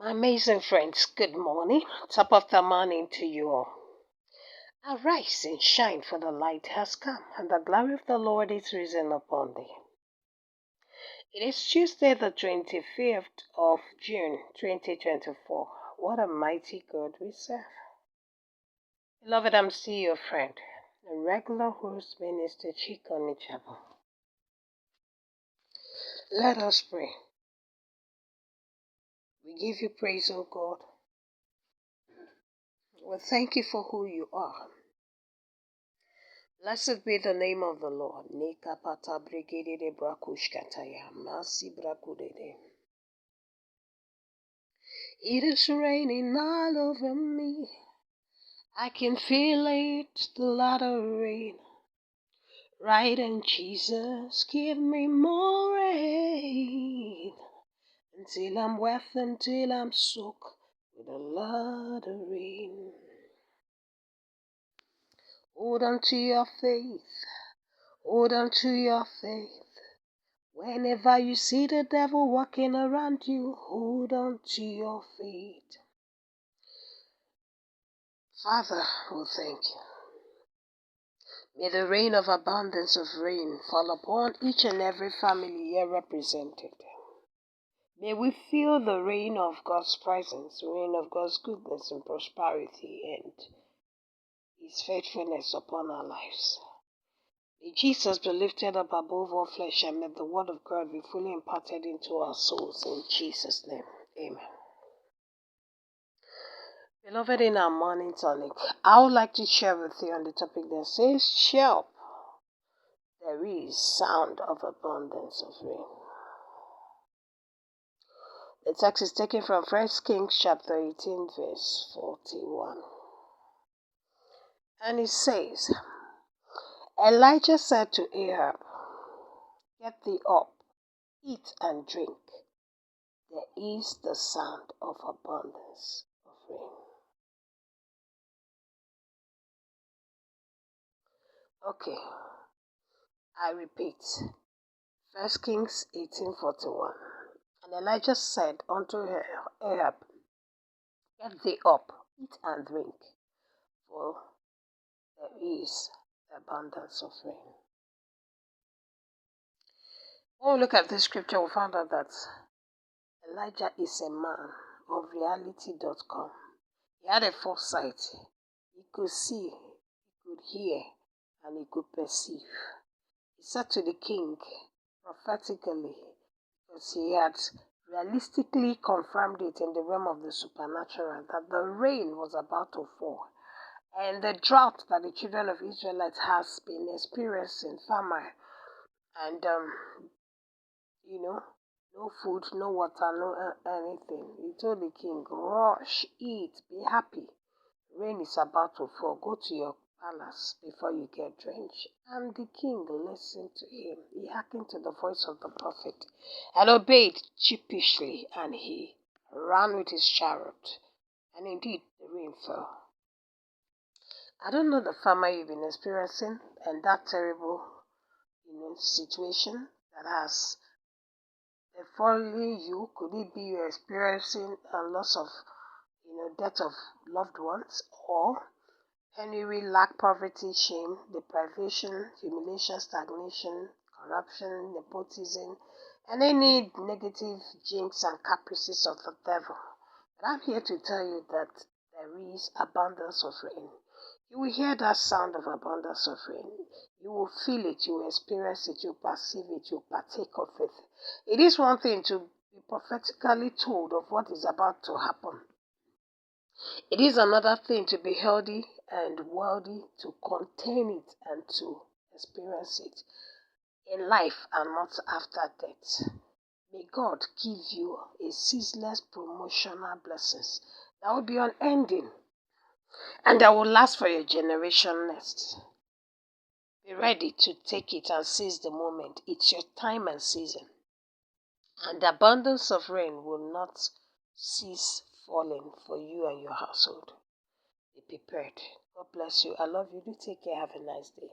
My amazing friends, good morning. Top of the morning to you all. Arise and shine, for the light has come, and the glory of the Lord is risen upon thee. It is Tuesday, the 25th of June, 2024. What a mighty God we serve. Beloved, I'm still your friend, the regular host, Minister Chico Nichabo. Let us pray. We give you praise, O God. We thank you for who you are. Blessed be the name of the Lord. Nikapata brigede de brakushkataya. Masi brakudede. It is raining all over me. I can feel it, the latter rain. Right, and Jesus, give me more rain. Until I'm wet, until I'm soaked with a lot of rain. Hold on to your faith. Hold on to your faith. Whenever you see the devil walking around you, hold on to your faith. Father, we thank you. May the rain of abundance of rain fall upon each and every family here represented. May we feel the rain of God's presence, the rain of God's goodness and prosperity and His faithfulness upon our lives. May Jesus be lifted up above all flesh, and may the word of God be fully imparted into our souls. In Jesus' name, amen. Beloved, in our morning tonic, I would like to share with you on the topic that says, "Shout, there is sound of abundance of rain." The text is taken from 1 Kings chapter 18, verse 41. And it says, Elijah said to Ahab, "Get thee up, eat and drink. There is the sound of abundance of rain." Okay, I repeat. 1 Kings 18:41. And Elijah said unto Ahab, "Get thee up, eat and drink, for there is abundance of rain." When we look at this scripture, we find out that Elijah is a man of reality.com. He had a foresight. He could see, he could hear, and he could perceive. He said to the king prophetically, because he had realistically confirmed it in the realm of the supernatural, that the rain was about to fall. And the drought that the children of Israelites has been experiencing, famine, and no food, no water, no anything. He told the king, "Rush, eat, be happy. Rain is about to fall. Go to your palace before you get drenched." And the king listened to him. He hearkened to the voice of the prophet and obeyed sheepishly, and he ran with his chariot. And indeed, the rain fell. I don't know the famine you've been experiencing and that terrible, situation that has befallen you. Could it be you're experiencing a loss of, death of loved ones, or penury, lack, poverty, shame, deprivation, humiliation, stagnation, corruption, nepotism, and any negative jinx and caprices of the devil? But I'm here to tell you that there is abundance of rain. You will hear that sound of abundance of rain. You will feel it, you will experience it, you will perceive it, you will partake of it. It is one thing to be prophetically told of what is about to happen. It is another thing to be healthy and wealthy, to contain it and to experience it in life and not after death. May God give you a ceaseless promotional blessings that will be unending and that will last for your generation next. Be ready to take it and seize the moment. It's your time and season. And the abundance of rain will not cease falling for you and your household. Be prepared. God bless you. I love you. Do take care. Have a nice day.